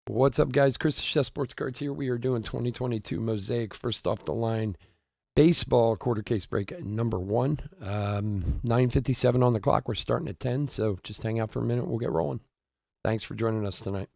What's up, guys? Chris Chess Sports Cards here. We are doing 2022 Mosaic first off the line baseball quarter case break number one. 9:57 on the clock. We're starting at 10, so just hang out for a minute. We'll get rolling. Thanks for joining us tonight.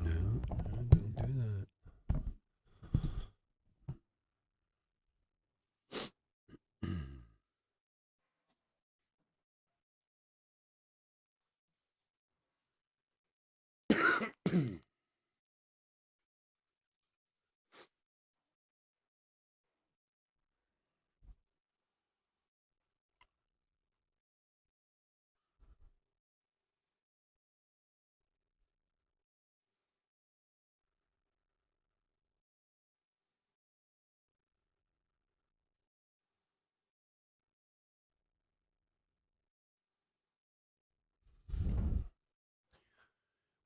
No, don't do that.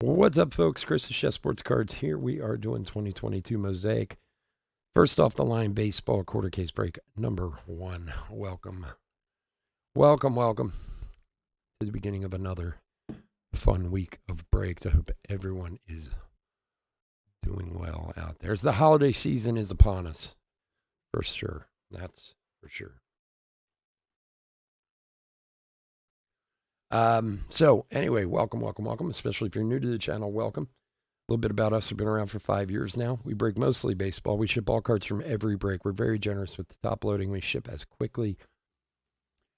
What's up, folks? Chris the Chess Sports Cards here. We are doing 2022 Mosaic first off the line baseball quarter case break number one. Welcome to the beginning of another fun week of breaks. I hope everyone is doing well out there. As the holiday season is upon us, for sure. That's for sure. So anyway, welcome. Especially if you're new to the channel, welcome. A little bit about us. We've been around for 5 years now. We break mostly baseball. We ship all cards from every break. We're very generous with the top loading. We ship as quickly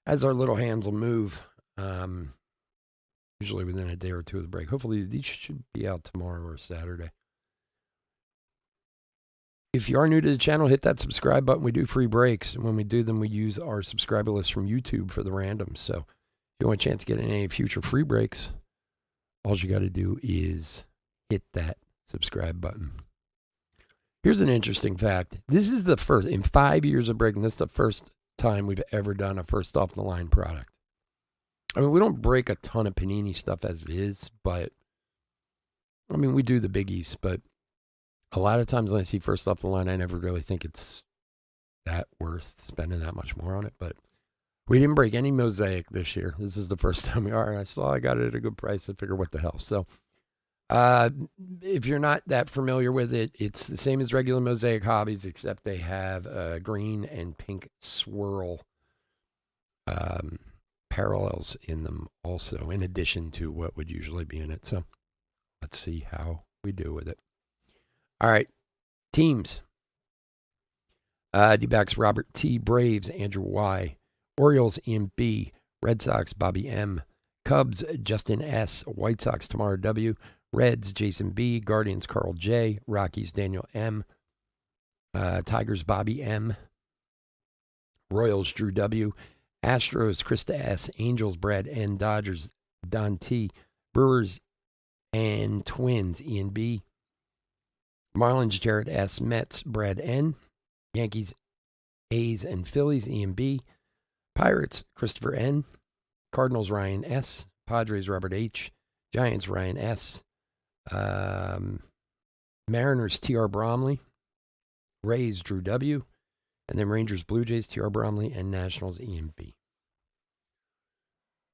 as our little hands will move. Usually within a day or two of the break. Hopefully these should be out tomorrow or Saturday. If you are new to the channel, hit that subscribe button. We do free breaks. And when we do them, we use our subscriber list from YouTube for the randoms. So if you want a chance to get any future free breaks, all you got to do is hit that subscribe button. Here's an interesting fact. This is the first, in 5 years of breaking, this is the first time we've ever done a first off the line product. I mean, we don't break a ton of Panini stuff as it is, but I mean, we do the biggies, but a lot of times when I see first off the line, I never really think it's that worth spending that much more on it. But we didn't break any Mosaic this year. This is the first time we are. And I saw I got it at a good price. I figure, what the hell? So if you're not that familiar with it, it's the same as regular Mosaic hobbies, except they have a green and pink swirl parallels in them also, in addition to what would usually be in it. So let's see how we do with it. All right, teams. D-backs, Robert T. Braves, Andrew Y. Orioles, Ian B. Red Sox, Bobby M. Cubs, Justin S. White Sox, Tamara W. Reds, Jason B. Guardians, Carl J. Rockies, Daniel M. Tigers, Bobby M. Royals, Drew W. Astros, Krista S. Angels, Brad N. Dodgers, Don T. Brewers and Twins, Ian B. Marlins, Jared S. Mets, Brad N. Yankees, A's, and Phillies, Ian B. Pirates, Christopher N. Cardinals, Ryan S. Padres, Robert H. Giants, Ryan S. Mariners, T.R. Bromley. Rays, Drew W. And then Rangers, Blue Jays, T.R. Bromley. And Nationals, Ian B.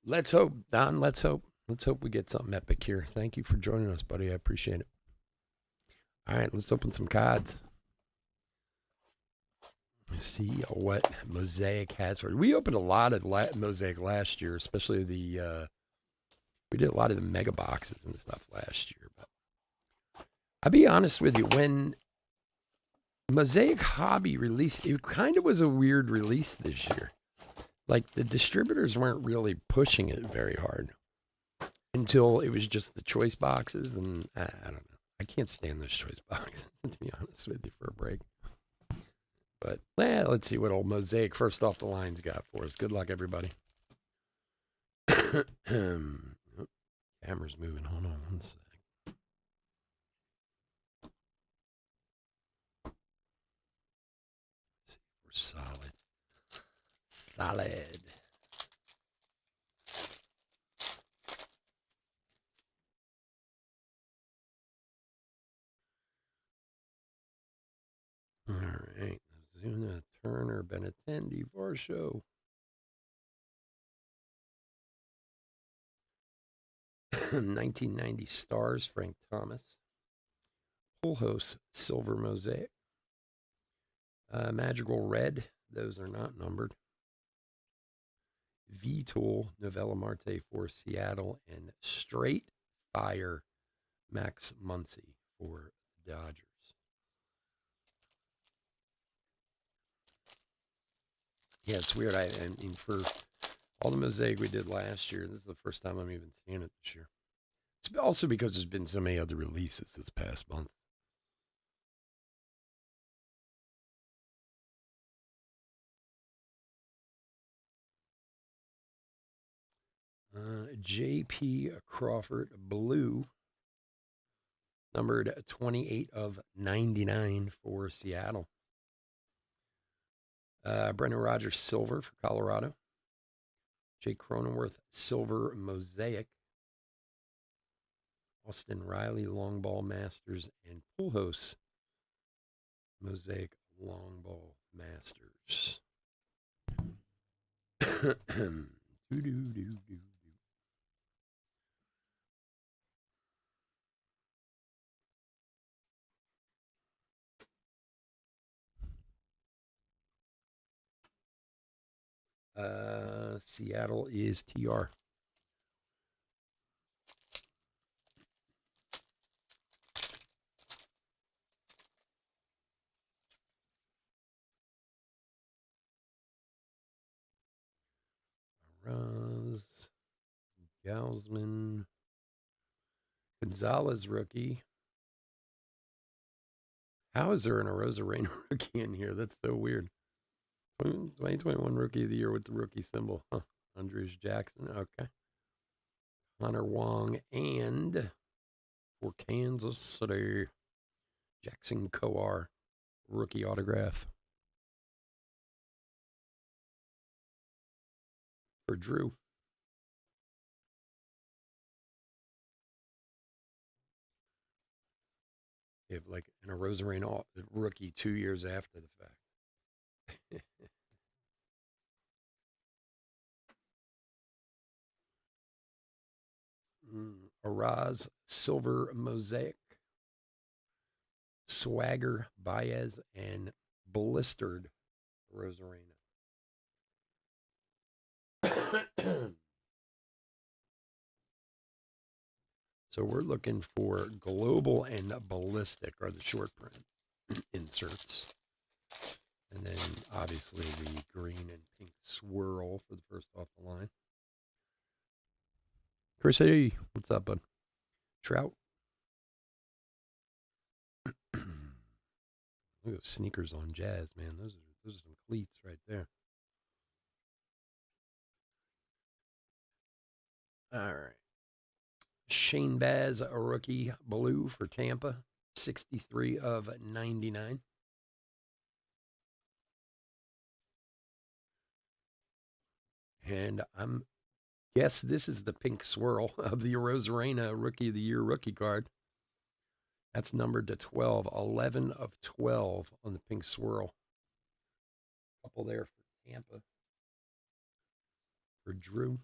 Let's hope, Don. Let's hope. Let's hope we get something epic here. Thank you for joining us, buddy. I appreciate it. All right, let's open some cards. See what Mosaic has for you. We opened a lot of Mosaic last year, especially we did a lot of the mega boxes and stuff last year. But I'll be honest with you, when Mosaic Hobby released, it kind of was a weird release this year. Like the distributors weren't really pushing it very hard until it was just the choice boxes, and I don't know. I can't stand those choice boxes, to be honest with you, for a break. But let's see what old Mosaic first off the line's got for us. Good luck, everybody. Camera's moving. Hold on one sec. Let's see if we're solid. Solid. All right. Zuna, Turner, Benintendi, Varsho. 1990 Stars, Frank Thomas. Pujols, Silver Mosaic. Magical Red, those are not numbered. V-Tool, Novella Marte for Seattle. And Straight Fire, Max Muncy for Dodgers. Yeah, it's weird. I mean, for all the Mosaic we did last year, this is the first time I'm even seeing it this year. It's also because there's been so many other releases this past month. J.P. Crawford Blue, numbered 28 of 99 for Seattle. Brendan Rodgers Silver for Colorado. Jake Cronenworth Silver Mosaic. Austin Riley Long Ball Masters, and Pujols Mosaic Long Ball Masters. Seattle is TR. Raz, Gausman, Gonzalez rookie. How is there an Arozarena rookie in here? That's so weird. 2021 Rookie of the Year with the rookie symbol. Huh. Andres Jackson. Okay. Hunter Wong, and for Kansas City, Jackson Coar, rookie autograph. For Drew. You have like an Arozarena rookie 2 years after the fact. Araz Silver Mosaic. Swagger Baez, and blistered Arozarena. So we're looking for global and ballistic are the short print inserts. And then obviously the green and pink swirl for the first off the line. Chris, hey, what's up, bud? Trout. Look at those sneakers on Jazz, man. Those are some cleats right there. All right. Shane Baz, a rookie blue for Tampa, 63 of 99. And I'm guess this is the pink swirl of the Rosarena Rookie of the Year rookie card. That's numbered to 12, 11 of 12 on the pink swirl. Couple there for Tampa. For Drew.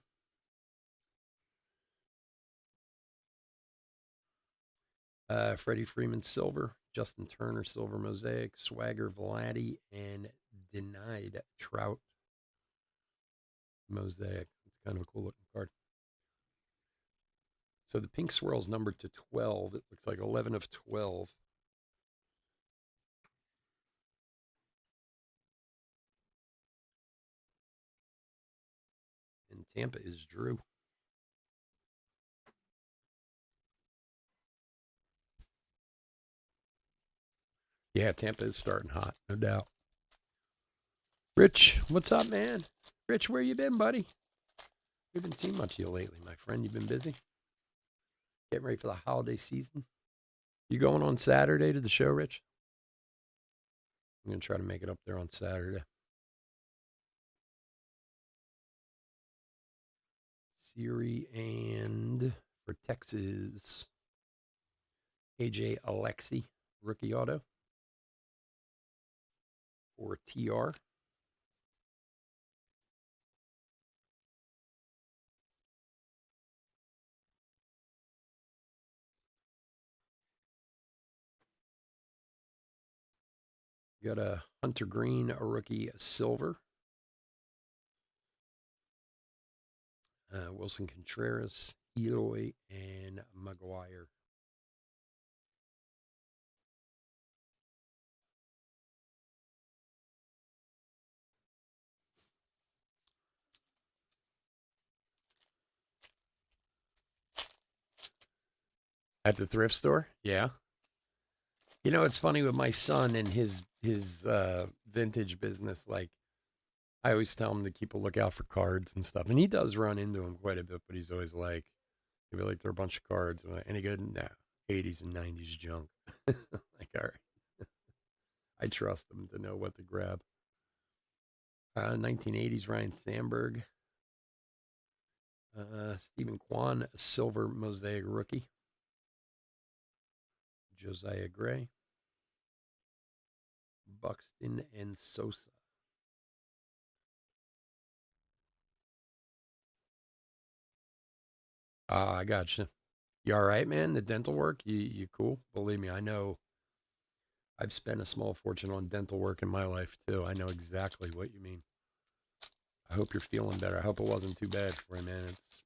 Freddie Freeman silver, Justin Turner silver mosaic, Swagger Vladdy, and Denied Trout mosaic. It's kind of a cool looking card. So the pink swirl's numbered to 12. It looks like 11 of 12. And Tampa is Drew. Yeah, Tampa is starting hot, no doubt. Rich, what's up, man? Rich, where you been, buddy? We haven't seen much of you lately, my friend. You been busy? Getting ready for the holiday season? You going on Saturday to the show, Rich? I'm going to try to make it up there on Saturday. Siri and for Texas, AJ Alexi, rookie auto. For TR. Got a Hunter Green, a rookie silver. Wilson Contreras, Eloy, and Maguire. At the thrift store? Yeah. You know, it's funny with my son and his vintage business. Like, I always tell him to keep a lookout for cards and stuff, and he does run into them quite a bit. But he's always like, he'll be like, "They're a bunch of cards," and he goes, "No, 80s and 90s junk." Like, all right, I trust him to know what to grab. 1980s Ryan Sandberg, Stephen Kwan, a silver mosaic rookie, Josiah Gray, Buxton, and Sosa. I gotcha. You all right, man? The dental work, you cool? Believe me, I know. I've spent a small fortune on dental work in my life too. I know exactly what you mean. I hope you're feeling better. I hope it wasn't too bad for you, man. It's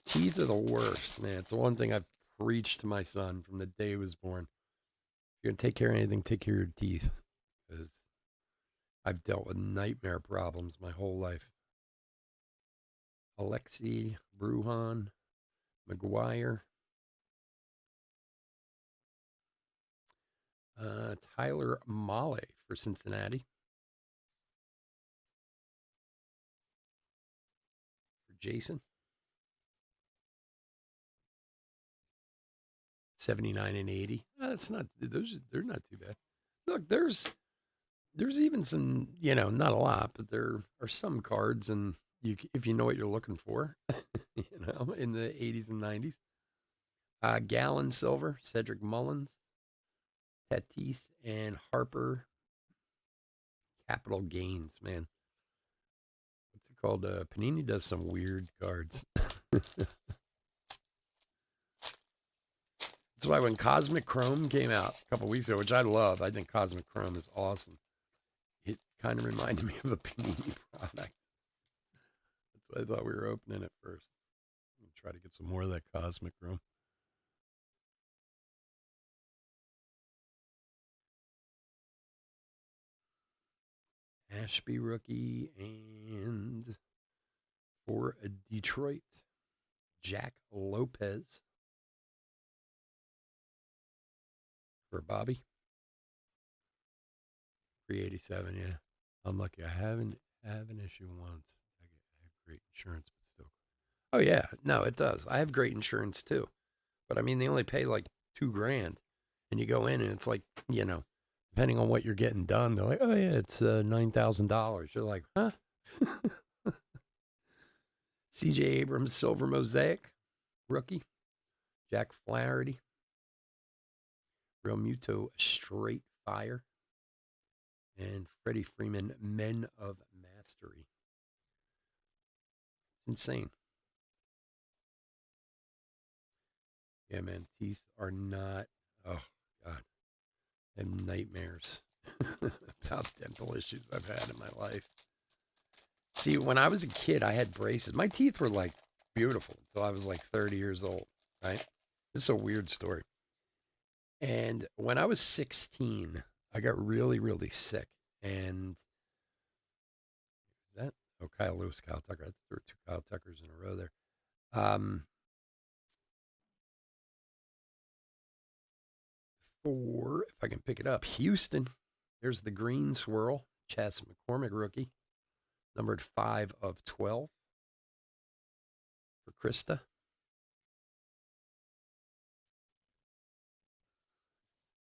teeth are the worst, man. It's the one thing I've preached to my son from the day he was born. If you're gonna take care of anything, take care of your teeth, because I've dealt with nightmare problems my whole life. Alexi, Bruhan, McGuire, Tyler Mahle for Cincinnati. For Jason, 79 and 80. That's not those. They're not too bad. Look, there's even some, not a lot, but there are some cards, and if you know what you're looking for, in the 80s and 90s. Gallon silver, Cedric Mullins, Tatis, and Harper. Capital gains, man. What's it called? Panini does some weird cards. That's why when Cosmic Chrome came out a couple weeks ago, which I love, I think Cosmic Chrome is awesome. It kind of reminded me of a Panini product. That's why I thought we were opening it first. Try to get some more of that Cosmic Chrome. Ashby rookie, and for Detroit, Jack Lopez for Bobby. 387, yeah. I'm lucky. I haven't have an issue once. I have great insurance, but still. Oh yeah, no, it does. I have great insurance too, but I mean, they only pay like 2 grand, and you go in and it's like, you know, depending on what you're getting done, they're like, oh yeah, it's $9,000. You're like, huh? C.J. Abrams, Silver Mosaic, rookie. Jack Flaherty, Real Muto, Straight Fire, and Freddie Freeman, Men of Mastery. Insane. Yeah, man, teeth are not, oh, God, them nightmares about dental issues I've had in my life. See, when I was a kid, I had braces. My teeth were like beautiful until I was like 30 years old, right? This is a weird story. And when I was 16, I got really, really sick. And is that? Oh, Kyle Lewis, Kyle Tucker. I think there were two Kyle Tuckers in a row there. Um, for, if I can pick it up, Houston. There's the green swirl. Chas McCormick, rookie, numbered 5 of 12 for Krista.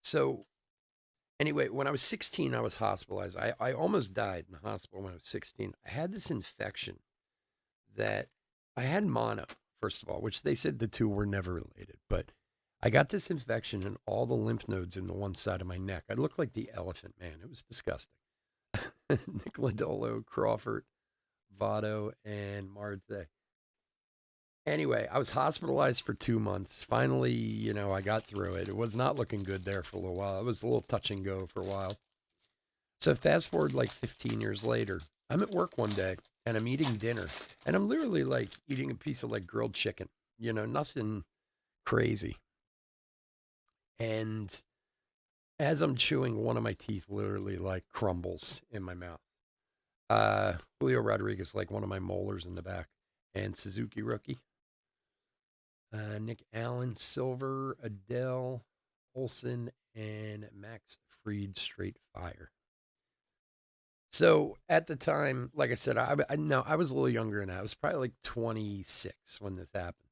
So, anyway, when I was 16, I was hospitalized. I almost died in the hospital when I was 16. I had this infection that I had mono, first of all, which they said the two were never related. But I got this infection in all the lymph nodes in the one side of my neck. I looked like the elephant man. It was disgusting. Nick Lodolo, Crawford, Votto, and Marte. Anyway, I was hospitalized for 2 months. Finally, I got through it. It was not looking good there for a little while. It was a little touch and go for a while. So fast forward like 15 years later, I'm at work one day and I'm eating dinner and I'm literally like eating a piece of like grilled chicken, nothing crazy. And as I'm chewing, one of my teeth literally like crumbles in my mouth. Julio Rodriguez, like one of my molars in the back, and Suzuki rookie. Nick Allen, Silver, Adele, Olson, and Max Fried, Straight Fire. So at the time, like I said, I no, I was a little younger than that. I was probably like 26 when this happened,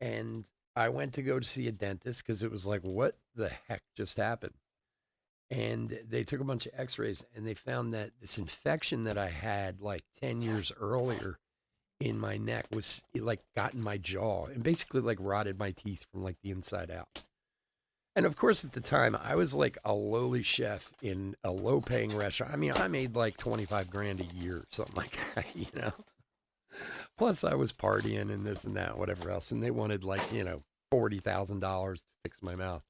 and I went to go to see a dentist because it was like, what the heck just happened? And they took a bunch of X-rays, and they found that this infection that I had like 10 years earlier in my neck was like got in my jaw and basically like rotted my teeth from like the inside out. And of course, at the time, I was like a lowly chef in a low paying restaurant. I mean, I made like 25 grand a year, or something like that. Plus, I was partying and this and that, whatever else. And they wanted like, $40,000 to fix my mouth.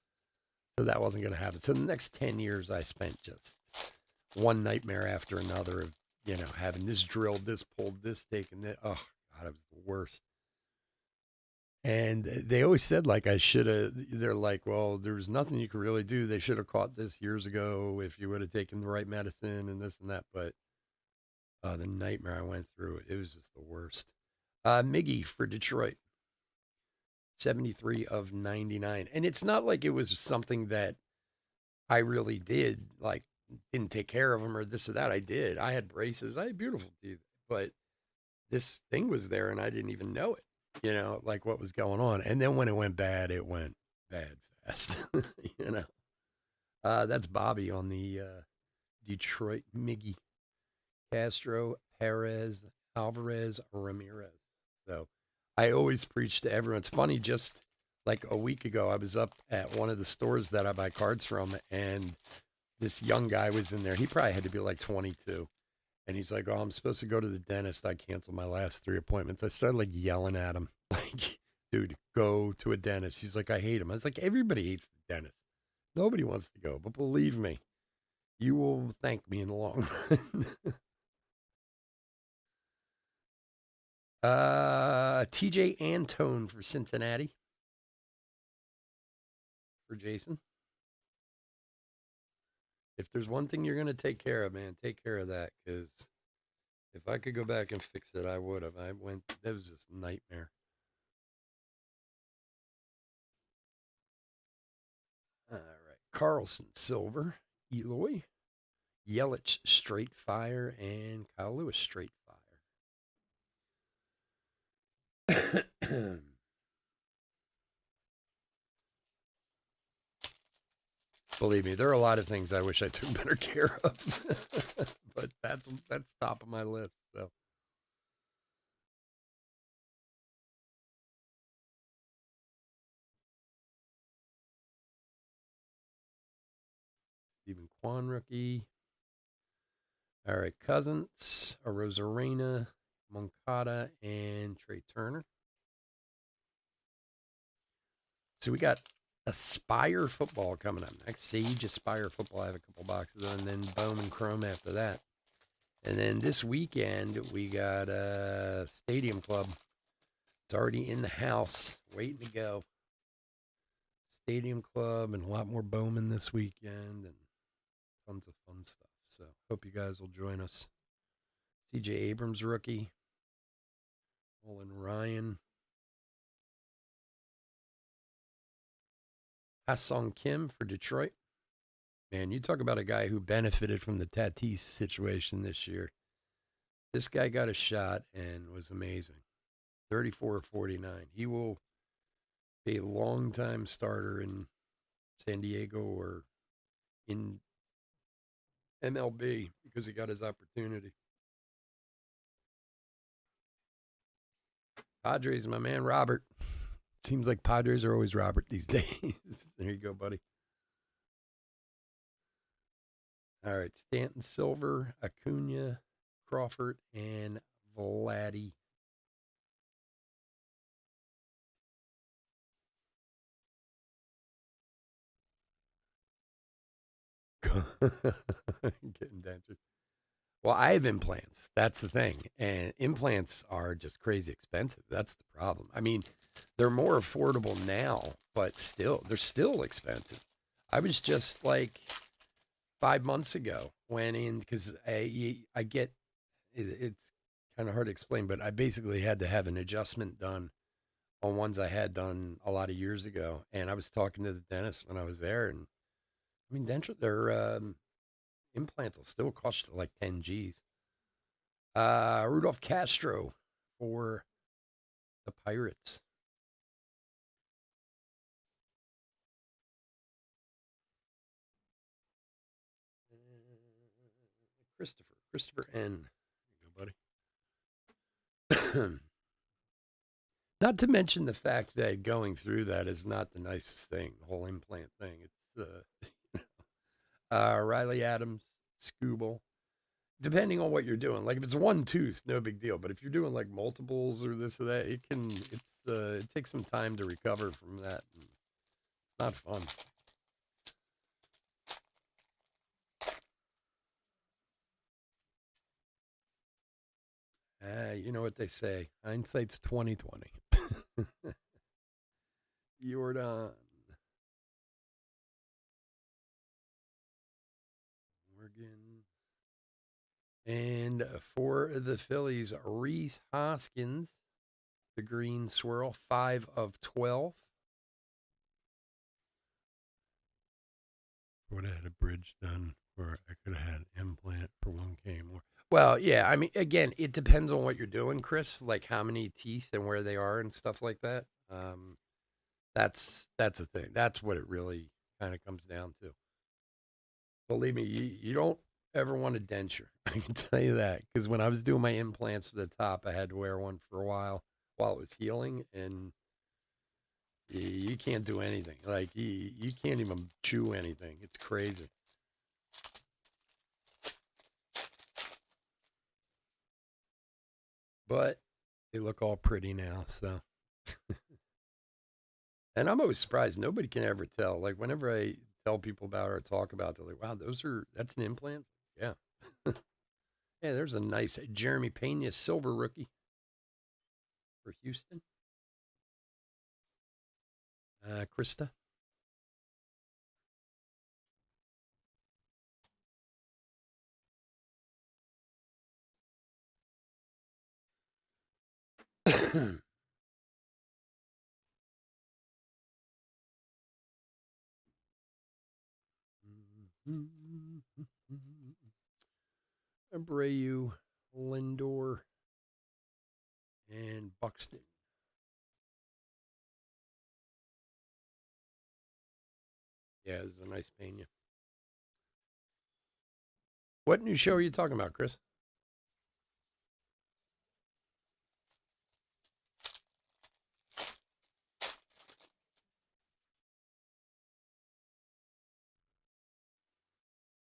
So that wasn't going to happen. So the next 10 years, I spent just one nightmare after another of, having this drilled, this pulled, this taken. This. Oh, God, it was the worst. And they always said, like, I should have, they're like, well, there's nothing you could really do. They should have caught this years ago if you would have taken the right medicine and this and that. But the nightmare I went through, it was just the worst. Miggy for Detroit, 73 of 99. And it's not like it was something that I really did, like, didn't take care of them or this or that. I did. I had braces. I had beautiful teeth. But this thing was there and I didn't even know it, like what was going on. And then when it went bad fast, you know. That's Bobby on the Detroit Miggy, Castro, Perez, Alvarez, Ramirez. So I always preach to everyone. It's funny, just like a week ago, I was up at one of the stores that I buy cards from, and this young guy was in there. He probably had to be like 22. And he's like, oh, I'm supposed to go to the dentist. I canceled my last 3 appointments. I started like yelling at him, like, dude, go to a dentist. He's like, I hate him. I was like, everybody hates the dentist. Nobody wants to go. But believe me, you will thank me in the long run. TJ Antone for Cincinnati for Jason. If there's one thing you're going to take care of, man, take care of that. Because if I could go back and fix it, I would have. That was just a nightmare. All right. Carlson, Silver, Eloy, Yelich, Straight Fire, and Kyle Lewis, Straight Believe me, there are a lot of things I wish I took better care of, but that's top of my list. So Stephen Kwan rookie. All right, Cousins, Arozarena, Moncada, and Trey Turner. So we got Aspire football coming up next. Sage Aspire football. I have a couple boxes, and then Bowman Chrome after that. And then this weekend we got Stadium Club. It's already in the house, waiting to go. Stadium Club and a lot more Bowman this weekend, and tons of fun stuff. So hope you guys will join us. CJ Abrams rookie. Olin Ryan. Ha-Sung Kim for Detroit. Man, you talk about a guy who benefited from the Tatis situation this year. This guy got a shot and was amazing. 34-49. He will be a long-time starter in San Diego or in MLB because he got his opportunity. Padres, my man Robert. Seems like Padres are always Robert these days. There you go, buddy. All right, Stanton Silver, Acuna, Crawford, and Vladdy. Getting dentures. Well, I have implants. That's the thing. And implants are just crazy expensive. That's the problem. I mean, they're more affordable now, but still, they're still expensive. I was just like 5 months ago went in because I get it's kind of hard to explain, but I basically had to have an adjustment done on ones I had done a lot of years ago. And I was talking to the dentist when I was there, and I mean, dental, their implants will still cost you like 10 G's. Rudolph Castro for the Pirates. Christopher N. There you go, buddy. Not to mention the fact that going through that is not the nicest thing, the whole implant thing. It's Riley Adams, Scooble. Depending on what you're doing, like if it's one tooth, no big deal. But if you're doing like multiples or this or that, it takes some time to recover from that. It's not fun. You know what they say, hindsight's 2020. Jordan, Morgan, and for the Phillies, Reese Hoskins, the green swirl, 5 of 12. Would have had a bridge done, or I could have had an implant for 1K more. Well, yeah, I mean, again, it depends on what you're doing, Chris. Like how many teeth and where they are and stuff like that. That's the thing. That's what it really kind of comes down to. Believe me, you don't ever want a denture. I can tell you that because when I was doing my implants for the top, I had to wear one for a while it was healing, and you can't do anything. Like you can't even chew anything. It's crazy. But they look all pretty now. So, and I'm always surprised. Nobody can ever tell. Like whenever I tell people about it or talk about it, they're like, "Wow, that's an implant." Yeah, yeah. There's a nice Jeremy Pena silver rookie for Houston. Krista. Abreu, Lindor, and Buxton. Yeah, it was a nice pena. What new show are you talking about, Chris?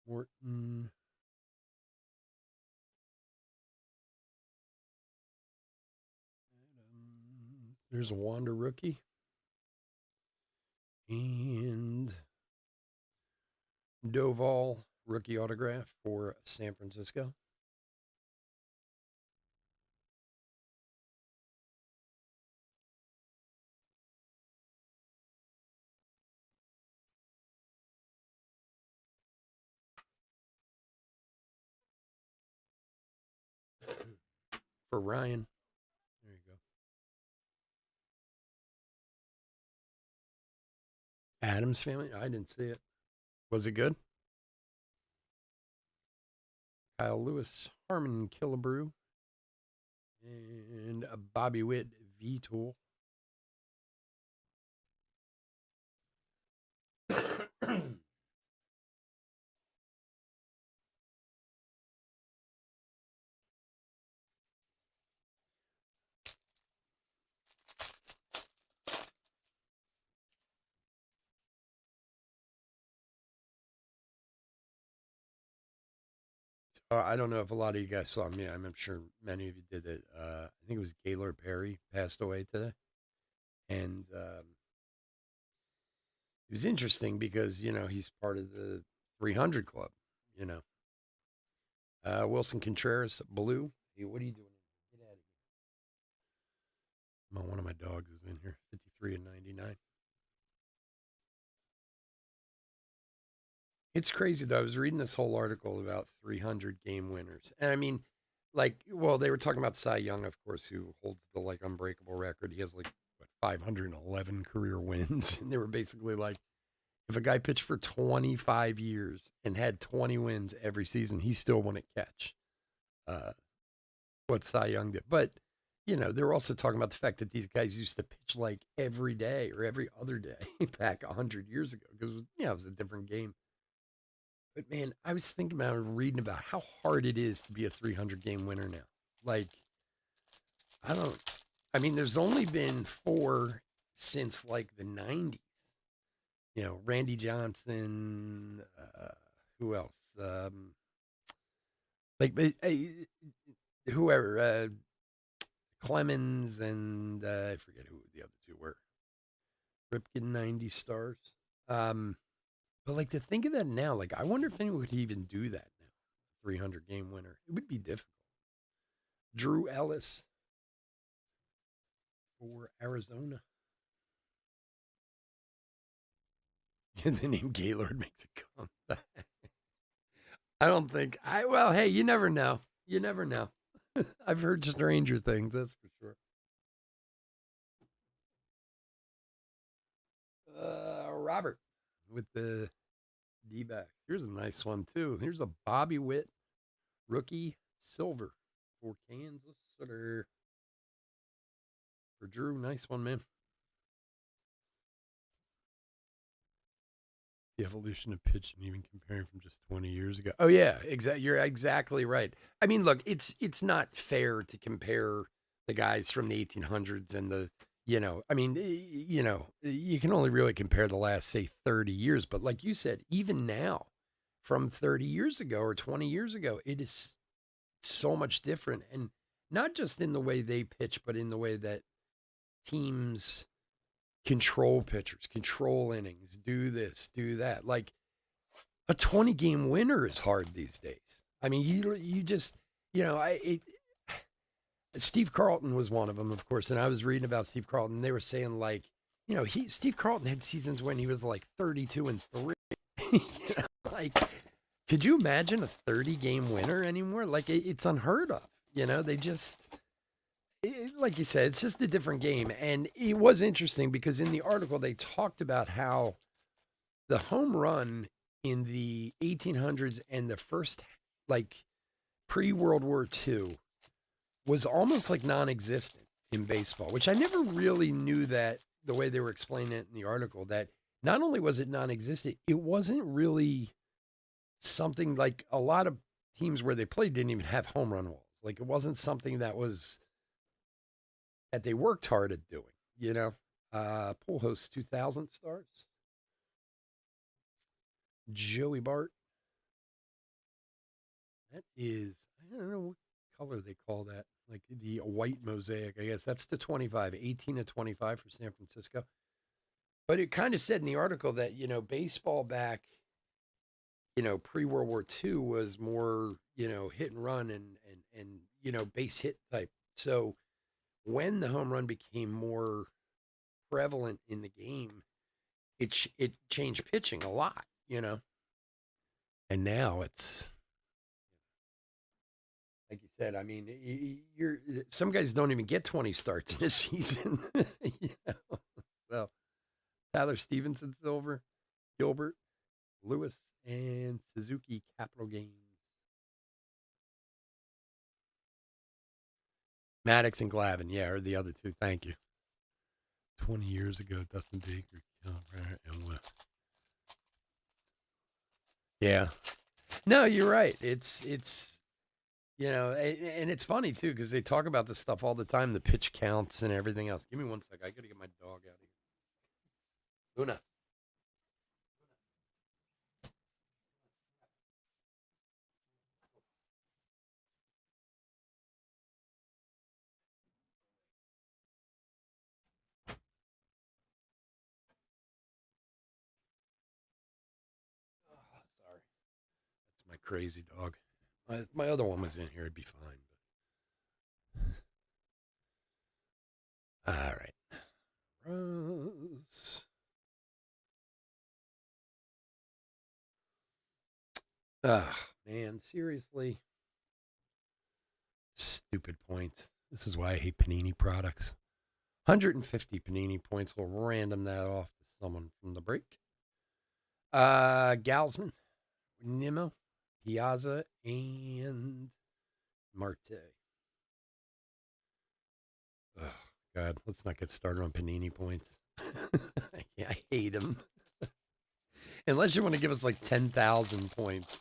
Morton. There's a Wanda rookie. And Doval rookie autograph for San Francisco. For Ryan. There you go. Adams family. I didn't see it. Was it good? Kyle Lewis, Harmon Killebrew, and Bobby Witt V Tool. I don't know if a lot of you guys saw me. I'm sure many of you did it. I think it was Gaylord Perry passed away today, and it was interesting because he's part of the 300 club. You know, Wilson Contreras, blue. Hey, what are you doing? Get out of here! One of my dogs is in here. 53 and 99. It's crazy though. I was reading this whole article about 300 game winners, and I mean, well, they were talking about Cy Young, of course, who holds the unbreakable record. He has 511 career wins, and they were basically like, if a guy pitched for 25 years and had 20 wins every season, he still wouldn't catch uh, what Cy Young did. But they were also talking about the fact that these guys used to pitch every day or every other day back 100 years ago because it was a different game. But man, I was thinking about reading about how hard it is to be a 300 game winner now. Like, I don't, I mean, there's only been four since the 90s. Randy Johnson, who else? Whoever, Clemens, and I forget who the other two were. Ripken 90 stars. But to think of that now, I wonder if anyone could even do that now. 300 game winner. It would be difficult. Drew Ellis for Arizona. And the name Gaylord makes it come back. I don't think well, hey, you never know. You never know. I've heard stranger things, that's for sure. Robert with the D-back. Here's a nice one too. Here's a Bobby Witt rookie silver for Kansas City. For Drew, nice one, man. The evolution of pitching, even comparing from just 20 years ago. Oh yeah, exactly. You're exactly right. I mean, look, it's not fair to compare the guys from the 1800s and I mean, you can only really compare the last, say, 30 years. But like you said, even now, from 30 years ago or 20 years ago, it is so much different. And not just in the way they pitch, but in the way that teams control pitchers, control innings, do this, do that. Like a 20 game winner is hard these days. I mean, you just, Steve Carlton was one of them, of course. And I was reading about Steve Carlton. They were saying Steve Carlton had seasons when he was 32 and 3. Like, could you imagine a 30 game winner anymore? It's unheard of. They just, like you said, it's just a different game. And it was interesting because in the article, they talked about how the home run in the 1800s and the first, pre World War II was almost non existent in baseball, which I never really knew that the way they were explaining it in the article, that not only was it non-existent, it wasn't really something like a lot of teams where they played didn't even have home run walls. Like it wasn't something that they worked hard at doing, you know. Pool hosts 2000 stars. Joey Bart. That is, I don't know what color they call that. Like the white mosaic, I guess. That's the 25, 18 to 25 for San Francisco. But it kind of said in the article that, baseball back, pre World War II was more, hit and run and base hit type. So when the home run became more prevalent in the game, it changed pitching a lot. And now it's like you said. I mean, you're some guys don't even get 20 starts in a season. So Tyler Stevenson, Silver, Gilbert, Lewis, and Suzuki Capital Gains. Maddox and Glavine, yeah, are the other two. Thank you. 20 years ago, Dustin Baker, and yeah. No, you're right. It's and it's funny too because they talk about this stuff all the time, the pitch counts and everything else. Give me one sec. I got to get my dog out of here. Luna. Oh, sorry. That's my crazy dog. My other one was in here. It'd be fine. But all right. Rose. Ah, man, seriously. Stupid points. This is why I hate Panini products. 150 Panini points. We'll random that off to someone from the break. Galsman, Nimmo, Piazza, and Marte. Oh, God, let's not get started on Panini points. I hate them. Unless you want to give us like 10,000 points.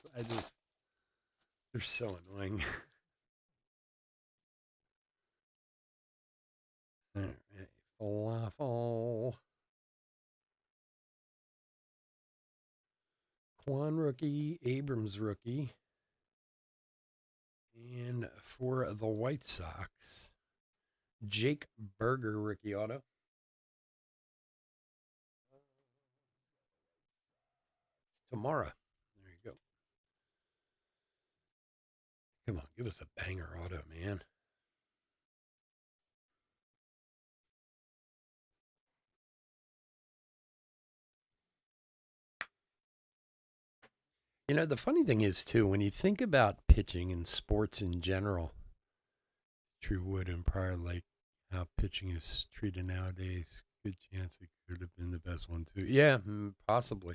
They're so annoying. All right. Falafel. Quan rookie, Abrams rookie. And for the White Sox, Jake Berger rookie auto. Tomorrow. There you go. Come on, give us a banger auto, man. The funny thing is, too, when you think about pitching and sports in general, True Wood and Pryor, like how pitching is treated nowadays, good chance it could have been the best one, too. Yeah, possibly.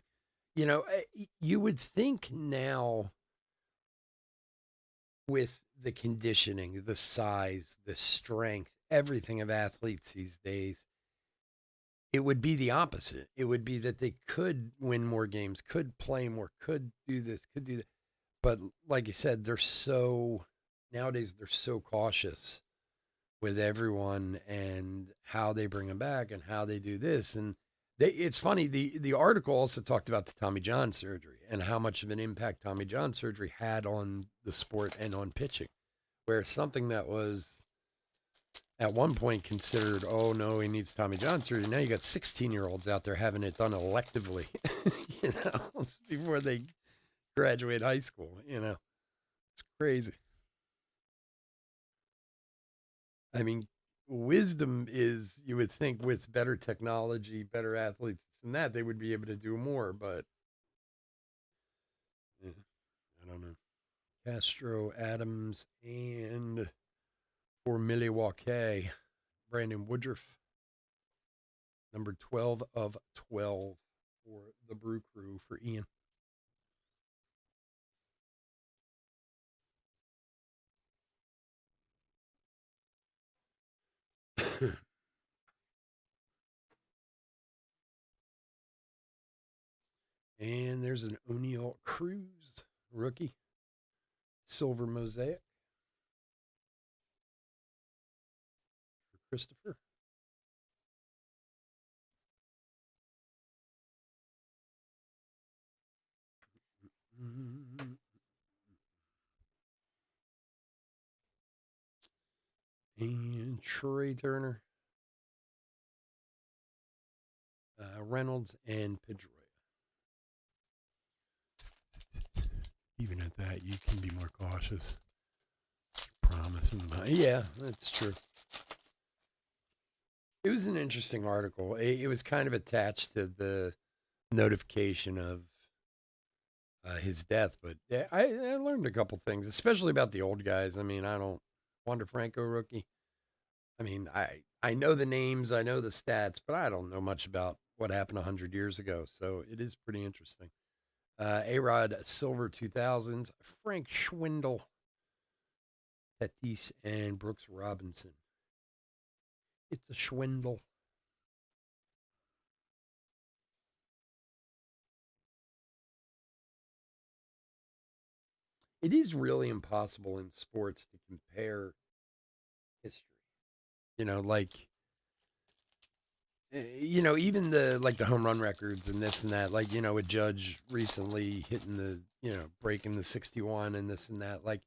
You would think now with the conditioning, the size, the strength, everything of athletes these days, it would be the opposite. It would be that they could win more games, could play more, could do this, could do that. But like you said, nowadays they're so cautious with everyone and how they bring them back and how they do this. And it's funny. The article also talked about the Tommy John surgery and how much of an impact Tommy John surgery had on the sport and on pitching, where something that was at one point considered, oh no, he needs Tommy John surgery. Now you got 16-year-olds out there having it done electively, before they graduate high school. It's crazy. I mean, wisdom is, you would think, with better technology, better athletes than that, they would be able to do more. But I don't know. Castro, Adams, and for Milwaukee, Brandon Woodruff, number 12 of 12 for the Brew Crew for Ian. And there's an O'Neill Cruz rookie, silver mosaic for Christopher. Mm, And Troy Turner, Reynolds, and Pedroia. Even at that, you can be more cautious. Promising. Yeah, that's true. It was an interesting article. It was kind of attached to the notification of his death, but yeah, I learned a couple things, especially about the old guys. I mean, I don't Wander Franco rookie. I mean, I know the names, I know the stats, but I don't know much about what happened 100 years ago. So it is pretty interesting. A Rod Silver 2000s, Frank Schwindel, Tatis, and Brooks Robinson. It's a Schwindel. It is really impossible in sports to compare history. You know, like even the home run records and this and that. Like a Judge recently hitting breaking the 61 and this and that. Like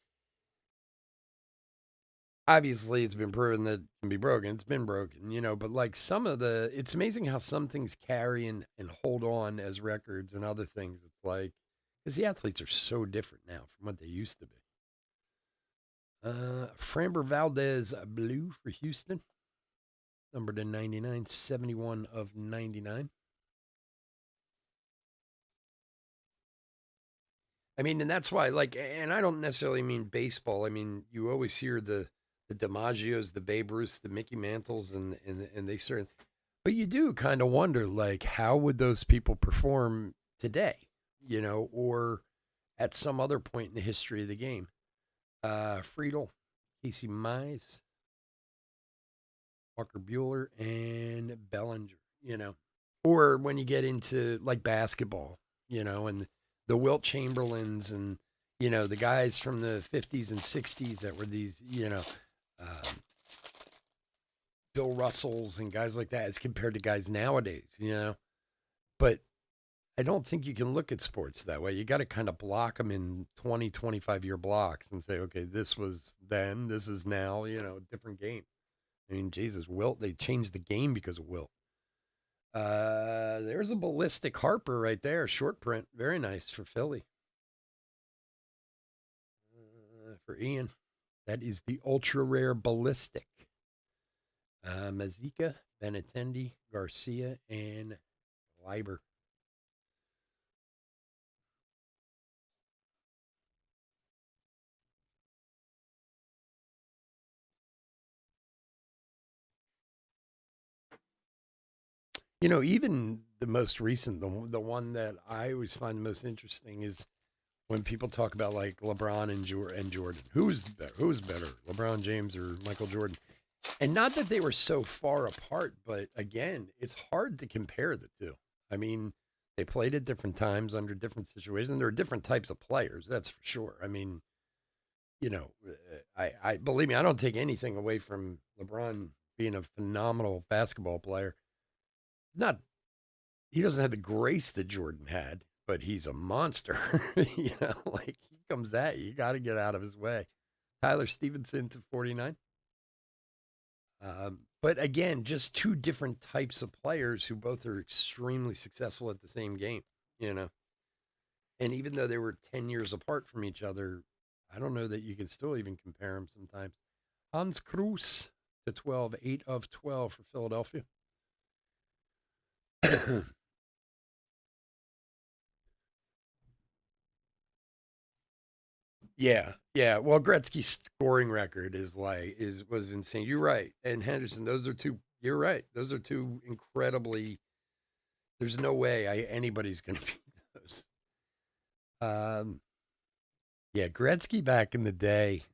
obviously it's been proven that it can be broken. It's been broken, but like it's amazing how some things carry and hold on as records and other things. It's like, because the athletes are so different now from what they used to be. Framber Valdez blue for Houston, numbered to 99, 71 of 99. I mean, and that's why, like, and I don't necessarily mean baseball. I mean, you always hear the DiMaggios, the Babe Ruths, the Mickey Mantles, and they certainly, but you do kind of wonder, like, how would those people perform today, or at some other point in the history of the game? Friedel, Casey Mize, Walker Bueller, and Bellinger, or when you get into like basketball, and the Wilt Chamberlains and the guys from the 50s and 60s that were these, um, Bill Russells and guys like that as compared to guys nowadays, But I don't think you can look at sports that way. You got to kind of block them in 20, 25-year blocks and say, okay, this was then, this is now, different game. I mean, Jesus, Wilt, they changed the game because of Wilt. There's a ballistic Harper right there, short print, very nice for Philly. For Ian, that is the ultra rare ballistic. Mazika, Benatendi, Garcia, and Leiber. Even the most recent, the one that I always find the most interesting is when people talk about like LeBron and Jordan. Who's better? Who's better, LeBron James or Michael Jordan? And not that they were so far apart, but again, it's hard to compare the two. I mean, they played at different times under different situations. There are different types of players, that's for sure. I mean, I believe me, I don't take anything away from LeBron being a phenomenal basketball player. Not He doesn't have the grace that Jordan had, but he's a monster. Like he comes at you, got to get out of his way. Tyler Stevenson to 49. But again, just two different types of players who both are extremely successful at the same game, you know. And even though they were 10 years apart from each other, I don't know that you can still even compare them sometimes. Hans Kruse to 12, 8 of 12 for Philadelphia. Yeah, yeah. Well, Gretzky's scoring record was insane. You're right, and Henderson. Those are two. You're right. Those are two incredibly. There's no way anybody's going to beat those. Um, yeah, Gretzky back in the day,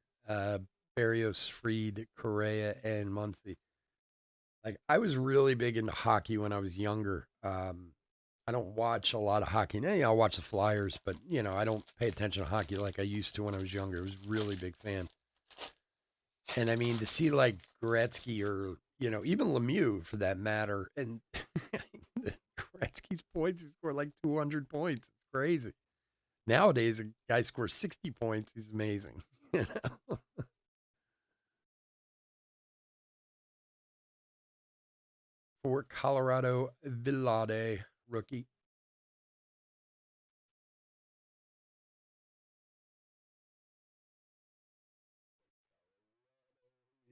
Barrios, Freed, Correa, and Muncy. Like I was really big into hockey when I was younger. I don't watch a lot of hockey. Now, I'll watch the Flyers, but I don't pay attention to hockey like I used to when I was younger. I was a really big fan. And I mean, to see like Gretzky or even Lemieux for that matter, and Gretzky's points, he scored like 200 points. It's crazy. Nowadays, a guy scores 60 points. He's amazing. For Colorado, Villade, rookie.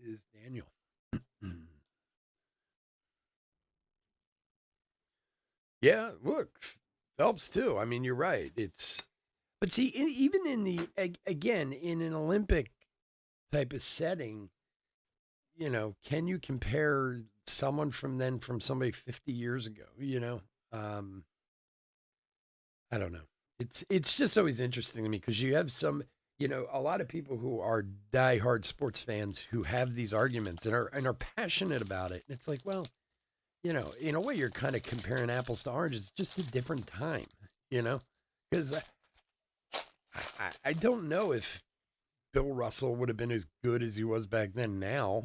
Is Daniel. Yeah, look, Phelps too. I mean, you're right. But see, even in again, in an Olympic type of setting, can you compare someone from somebody 50 years ago? Um, I don't know. It's just always interesting to me because you have a lot of people who are diehard sports fans who have these arguments and are passionate about it. And it's like, well, in a way, you're kind of comparing apples to oranges. It's just a different time, because I don't know if Bill Russell would have been as good as he was back then now,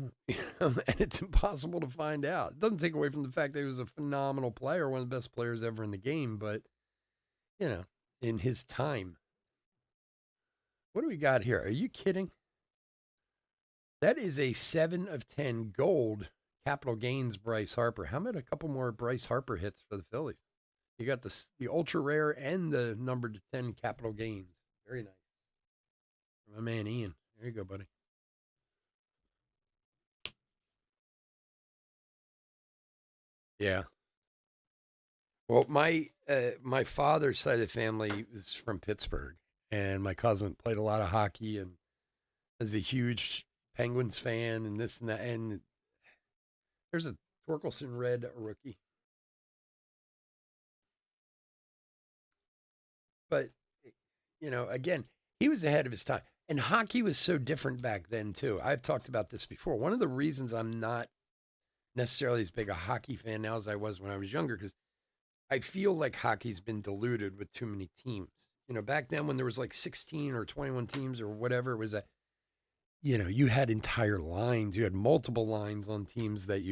and it's impossible to find out. It doesn't take away from the fact that he was a phenomenal player, one of the best players ever in the game, but, you know, in his time. What do we got here? Are you kidding? That is a 7 of 10 gold capital gains Bryce Harper. How about a couple more Bryce Harper hits for the Phillies? You got the ultra rare and the number 10 capital gains. Very nice. My man Ian. There you go, buddy. Yeah. Well, my father's side of the family is from Pittsburgh, and my cousin played a lot of hockey and is a huge Penguins fan, and this and that. And there's a Torkelson red rookie, but again, he was ahead of his time. And hockey was so different back then too. I've talked about this before. One of the reasons I'm not necessarily as big a hockey fan now as I was when I was younger, because I feel like hockey's been diluted with too many teams. Back then when there was like 16 or 21 teams or whatever, it was you had entire lines. You had multiple lines on teams that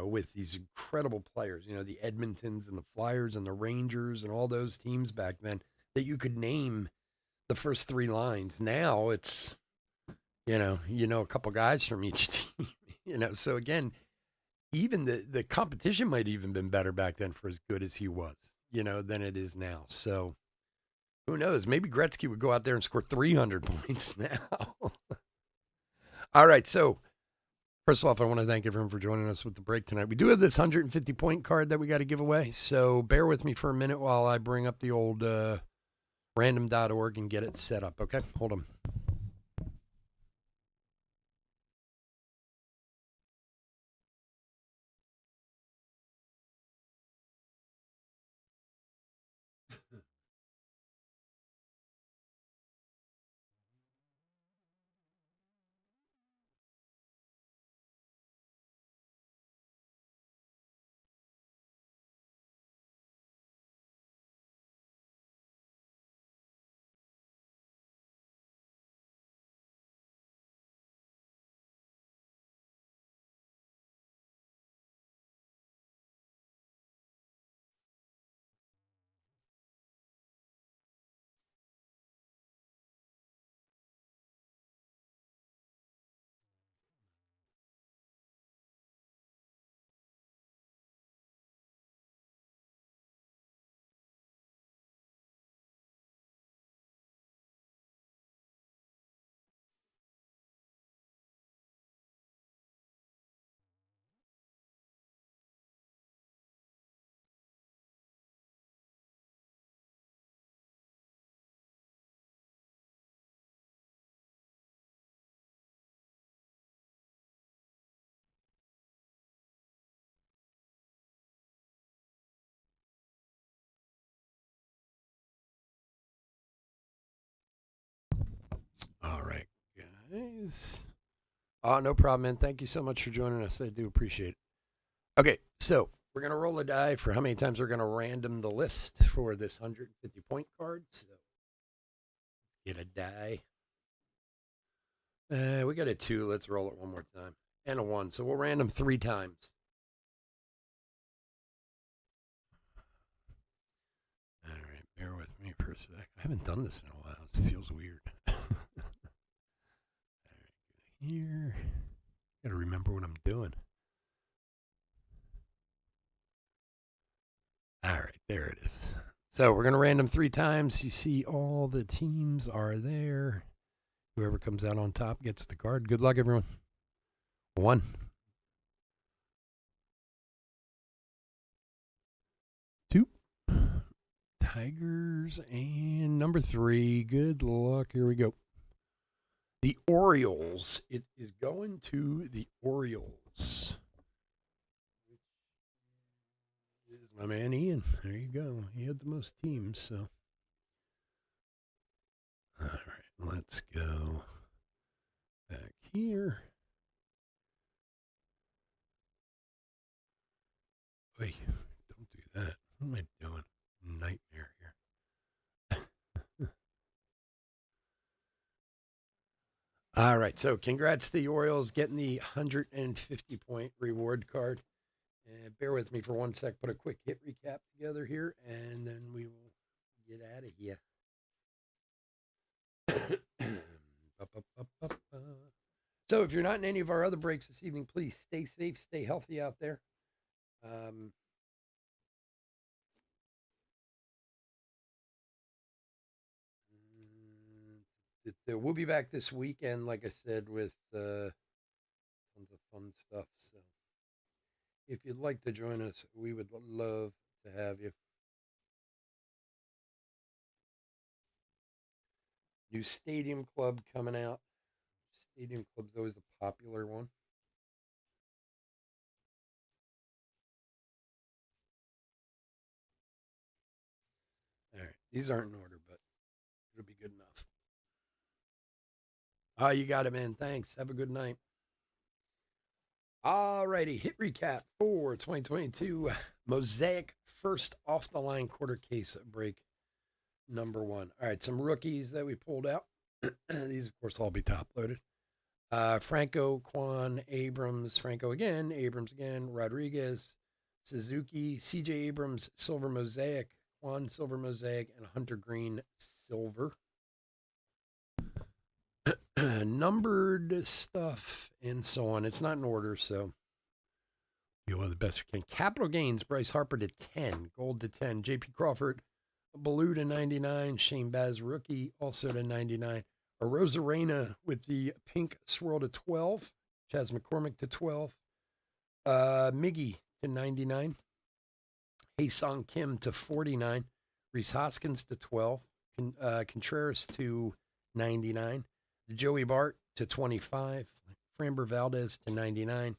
with these incredible players, the Edmontons and the Flyers and the Rangers and all those teams back then that you could name the first three lines. Now it's, a couple guys from each team, so again, even the competition might even been better back then for as good as he was, than it is now. So who knows? Maybe Gretzky would go out there and score 300 points now. All right. So first off, I want to thank everyone for joining us with the break tonight. We do have this 150 point card that we got to give away. So bear with me for a minute while I bring up the old random.org and get it set up. Okay. Hold on. All right, guys. Oh, no problem, man. Thank you so much for joining us. I do appreciate it. Okay, so We're going to roll a die for how many times we're going to random the list for this 150 point card. So get a die. We got a 2. Let's roll it one more time. And a 1. So we'll random 3 times. All right, bear with me for a sec. I haven't done this in a while. It feels weird. All right, here. Got to remember what I'm doing. All right, there it is. So we're going to random 3 times. You see all the teams are there. Whoever comes out on top gets the card. Good luck, everyone. 1. 2. Tigers. And number 3. Good luck. Here we go. The Orioles. It is going to the Orioles. This is my man Ian. There you go. He had the most teams, so. All right, let's go back here. Wait, don't do that. What am I doing? Nightmare here. All right, so congrats to the Orioles getting the 150 point reward card. And bear with me for 1 sec. Put a quick hit recap together here, and then we will get out of here. So if you're not in any of our other breaks this evening, please stay safe, stay healthy out there. We'll be back this weekend, like I said, with tons of fun stuff. So if you'd like to join us, we would love to have you. New Stadium Club coming out. Stadium Club's always a popular one. All right. These aren't in order, but it'll be good enough. Oh, you got it, man. Thanks. Have a good night. All righty. Hit recap for 2022. Mosaic first off the line quarter case break number 1. All right. Some rookies that we pulled out. These, of course, all be top loaded. Franco, Quan, Abrams, Franco again, Abrams again, Rodriguez, Suzuki, CJ Abrams, Silver Mosaic, Quan, Silver Mosaic, and Hunter Green, Silver. Numbered stuff and so on. It's not in order, so you'll have the best we can. Capital gains, Bryce Harper to 10, gold to 10. JP Crawford, blue to 99. Shane Baz, rookie, also to 99. Rosarena with the pink swirl to 12. Chaz McCormick to 12. Miggy to 99. Haesung Kim to 49. Reese Hoskins to 12. Contreras to 99. Joey Bart to 25. Framber Valdez to 99.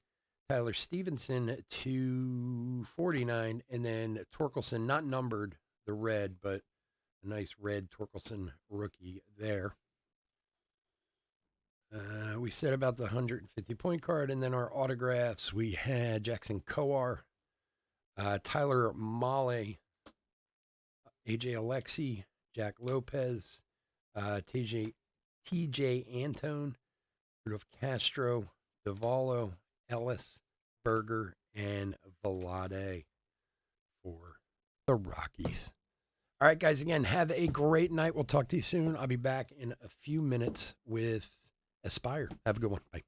Tyler Stevenson to 49. And then Torkelson, not numbered, the red, but a nice red Torkelson rookie there. We said about the 150 point card, and then our autographs. We had Jackson Kowar, Tyler Mahle, AJ Alexi, Jack Lopez, TJ Antone, Rudolph Castro, Davalo, Ellis, Berger, and Vlade for the Rockies. All right, guys, again, have a great night. We'll talk to you soon. I'll be back in a few minutes with Aspire. Have a good one. Bye.